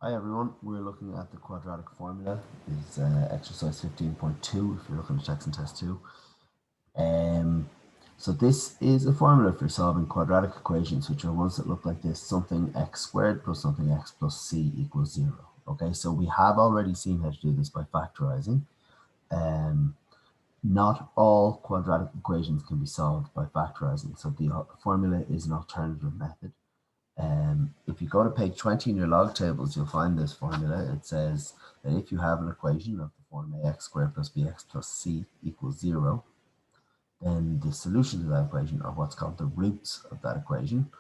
Hi everyone, we're looking at the quadratic formula. It's exercise 15.2 if you're looking at text and test 2. So this is a formula for solving quadratic equations, which are ones that look like this: something x squared plus something x plus c equals 0. Okay, so we have already seen how to do this by factorizing. Not all quadratic equations can be solved by factorizing, so the formula is an alternative method. If you go to page 20 in your log tables, you'll find this formula. It says that if you have an equation of the form ax squared plus bx plus c equals 0, then the solution to that equation, or what's called the roots of that equation,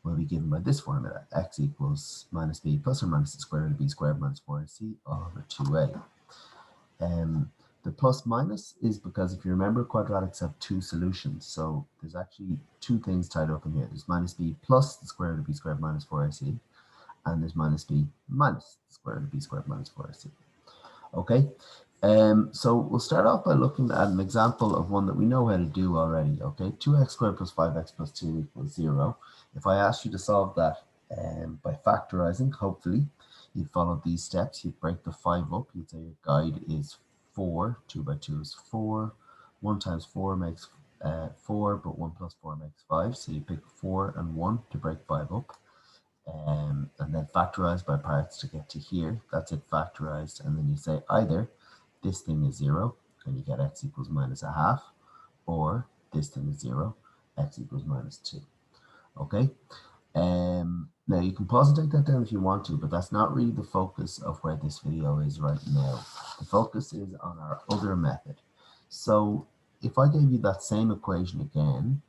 will be given by this formula: x equals minus b plus or minus the square root of b squared minus 4ac all over 2a. The plus minus is because, if you remember, quadratics have two solutions. So there's actually two things tied up in here. There's minus b plus the square root of b squared minus 4ac, and there's minus b minus the square root of b squared minus 4ac. Okay, so we'll start off by looking at an example of one that we know how to do already. Okay, 2x squared plus 5x plus 2 equals 0. If I asked you to solve that by factorizing, hopefully you'd follow these steps. You'd break the 5 up. You'd say your guide is 4. 2 by 2 is 4. 1 times 4 makes 4, but 1 plus 4 makes 5. So you pick 4 and 1 to break 5 up. And then factorize by parts to get to here. That's it, factorized. And then you say either this thing is 0, and you get x equals minus a half, or this thing is 0, x equals minus 2. Okay? Now you can pause and take that down if you want to, but that's not really the focus of where this video is right now. The focus is on our other method. So if I gave you that same equation again,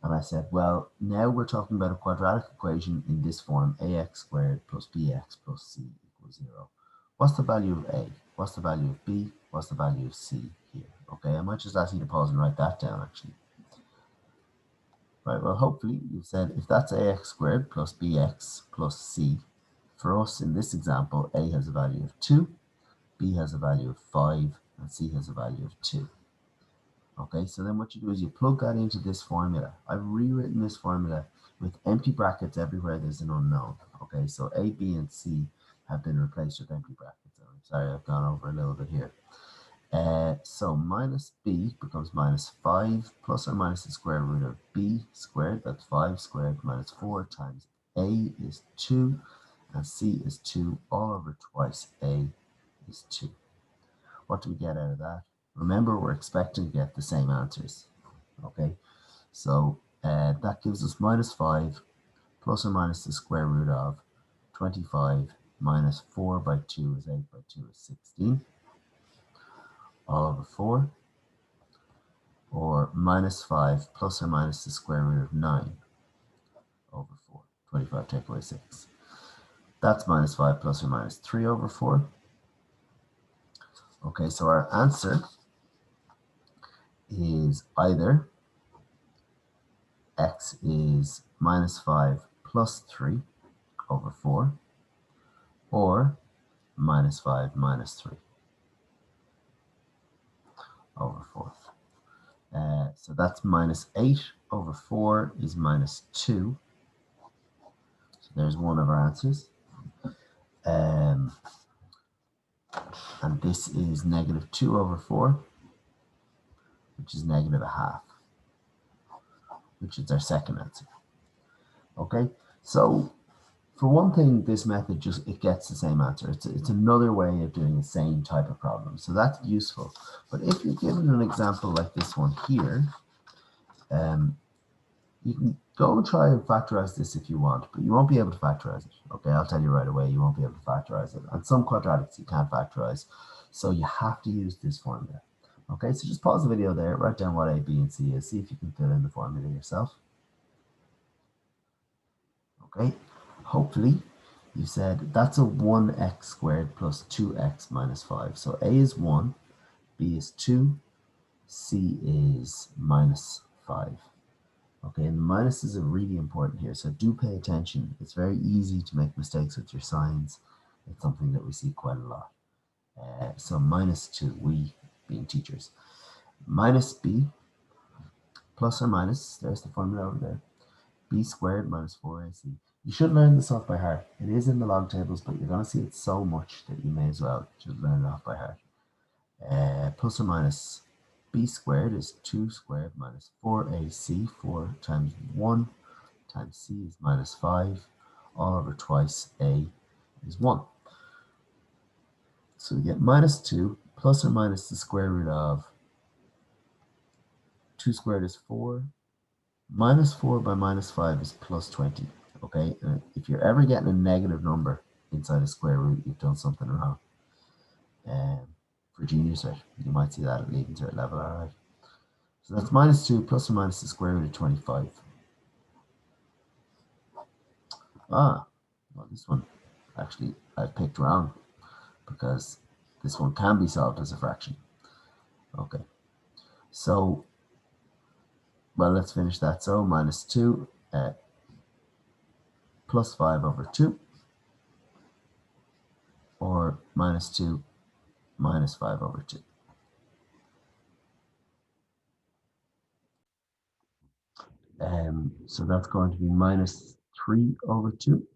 and I said, well, now we're talking about a quadratic equation in this form: ax squared plus bx plus c equals 0. What's the value of a? What's the value of b? What's the value of c here? Okay, I might just ask you to pause and write that down, actually. Right, well, hopefully you've said, if that's ax squared plus bx plus c, for us in this example, a has a value of 2, b has a value of 5, and c has a value of 2. Okay, so then what you do is you plug that into this formula. I've rewritten this formula with empty brackets everywhere there's an unknown. Okay, so a, b, and c have been replaced with empty brackets. I'm sorry, I've gone over a little bit here. So minus b becomes minus 5 plus or minus the square root of b squared, that's 5 squared, minus 4 times a is 2, and c is 2 all over twice a is 2. What do we get out of that? Remember, we're expecting to get the same answers. Okay, so that gives us minus 5 plus or minus the square root of 25 minus 4 by 2 is 8 by 2 is 16 all over 4, or minus 5 plus or minus the square root of 9 over 4. 25 take away 6. That's minus 5 plus or minus 3 over 4. Okay, so our answer is either x is minus 5 plus 3 over 4, or minus 5 minus 3 over 4. So that's minus 8 over 4 is minus 2. So there's one of our answers. And this is negative 2 over 4, which is negative a half, which is our second answer. Okay, so for one thing, this method it gets the same answer. It's another way of doing the same type of problem, so that's useful. But if you're given an example like this one here, you can go and try and factorize this if you want, but you won't be able to factorize it. Okay, I'll tell you right away, you won't be able to factorize it. And some quadratics you can't factorize, so you have to use this formula. Okay, so just pause the video there, write down what a, b, and c is, see if you can fill in the formula yourself. Okay, hopefully you said that's a 1x squared plus 2x minus 5. So a is 1, b is 2, c is minus 5. Okay, and the minuses are really important here, so do pay attention. It's very easy to make mistakes with your signs. It's something that we see quite a lot. So minus 2, we being teachers. Minus b plus or minus, there's the formula over there, b squared minus 4ac. You should learn this off by heart. It is in the log tables, but you're going to see it so much that you may as well just learn it off by heart. Plus or minus b squared is 2 squared minus 4ac. 4 times 1 times c is minus 5. All over twice a is 1. So we get minus 2 plus or minus the square root of 2 squared is 4. Minus 4 by minus 5 is plus 20. Okay, if you're ever getting a negative number inside a square root, you've done something wrong. For junior cert, you might see that at leaving cert level, alright. So that's minus 2 plus or minus the square root of 25. Well, this one actually I picked wrong because this one can be solved as a fraction. Okay, so, well, let's finish that. So minus 2 plus 5 over 2, or minus 2 minus 5 over 2. So that's going to be minus 3 over 2.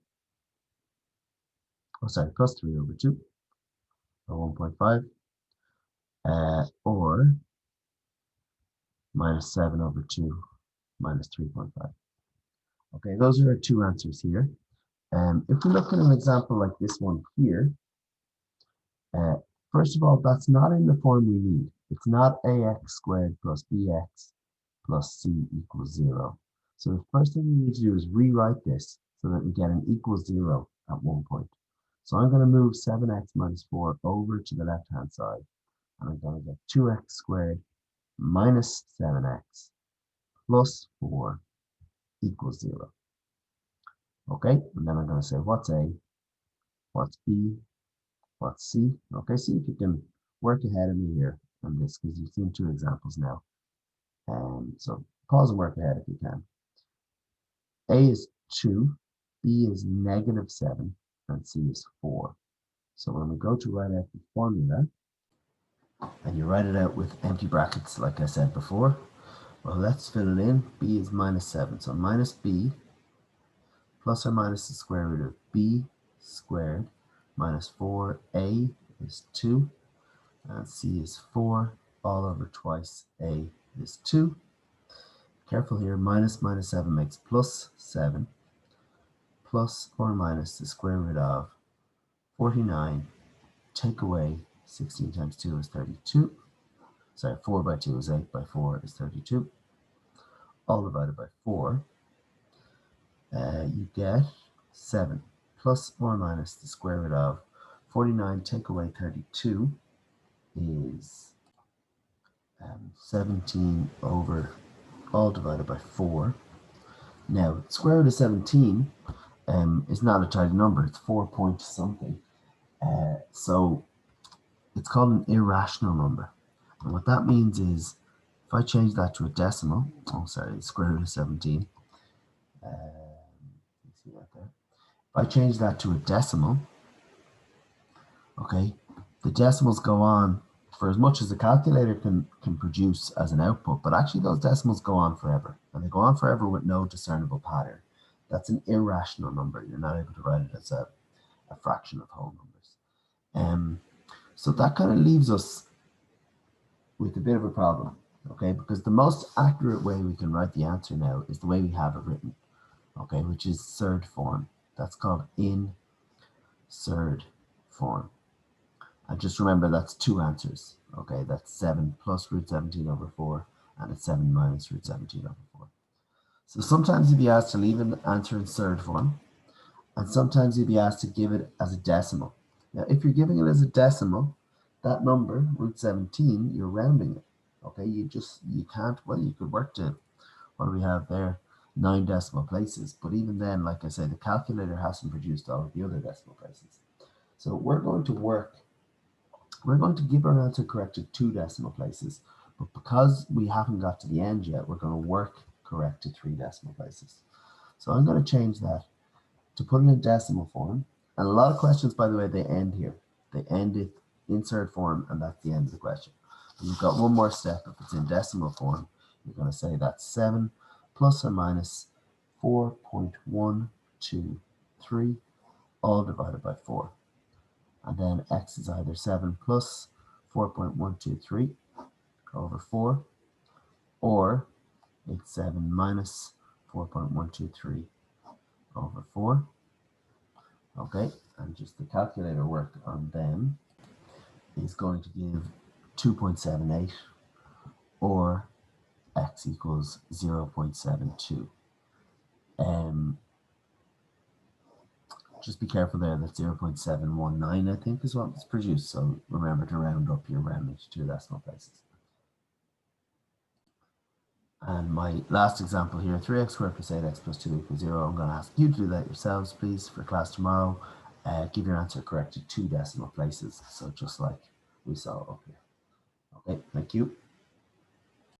Oh, sorry, plus 3 over 2, or 1.5. Or minus 7 over 2 minus 3.5. Okay, those are our two answers here. If we look at an example like this one here, first of all, that's not in the form we need. It's not ax squared plus bx plus c equals 0. So the first thing we need to do is rewrite this so that we get an equals 0 at one point. So I'm going to move 7x minus 4 over to the left-hand side, and I'm going to get 2x squared minus 7x plus 4 equals 0. Okay, and then I'm going to say what's A, what's B, what's C. Okay, see if you can work ahead of me here on this, because you've seen two examples now. So pause and work ahead if you can. A is 2, B is negative 7, and C is 4. So when we go to write out the formula, and you write it out with empty brackets like I said before, well, let's fill it in. B is minus 7, so minus B plus or minus the square root of b squared minus 4a is 2, and c is 4, all over twice a is 2. Careful here, minus minus 7 makes plus 7, plus or minus the square root of 49, take away 16 times 2 is 32. Sorry, 4 by 2 is 8, by 4 is 32. All divided by 4, you get 7 plus or minus the square root of 49 take away 32 is 17 over all divided by 4. Now, square root of 17 is not a tidy number. It's 4 point something. So it's called an irrational number. And what that means is, if I change that to a decimal, square root of 17, see that there. If I change that to a decimal, okay, the decimals go on for as much as the calculator can produce as an output, but actually those decimals go on forever, and they go on forever with no discernible pattern. That's an irrational number. You're not able to write it as a fraction of whole numbers. So that kind of leaves us with a bit of a problem, okay, because the most accurate way we can write the answer now is the way we have it written, okay, which is surd form. That's called in surd form. And just remember, that's two answers. Okay, that's 7 plus root 17 over 4, and it's 7 minus root 17 over 4. So sometimes you'd be asked to leave an answer in surd form, and sometimes you'd be asked to give it as a decimal. Now, if you're giving it as a decimal, that number, root 17, you're rounding it. Okay, you can't, well, you could work to, what do we have there? 9 decimal places. But even then, like I say, the calculator hasn't produced all of the other decimal places. So we're going to give our answer corrected 2 decimal places, but because we haven't got to the end yet, we're going to work correct to 3 decimal places. So I'm going to change that to put it in decimal form. And a lot of questions, by the way, they end here. They end it insert form, and that's the end of the question. And you've got one more step. If it's in decimal form, you're going to say that's 7 plus or minus 4.1 2, 3, all divided by 4. And then x is either 7 plus 4.123 over 4, or it's 7 minus 4.123 over 4. Okay, and just the calculator work on them is going to give 2.78, or x equals 0.72. Just be careful there that 0.719, I think, is what was produced. So remember to round up your rounding to 2 decimal places. And my last example here, 3x squared plus 8x plus 2 equals 0. I'm going to ask you to do that yourselves, please, for class tomorrow. Give your answer correct to 2 decimal places. So just like we saw up here. Okay, thank you.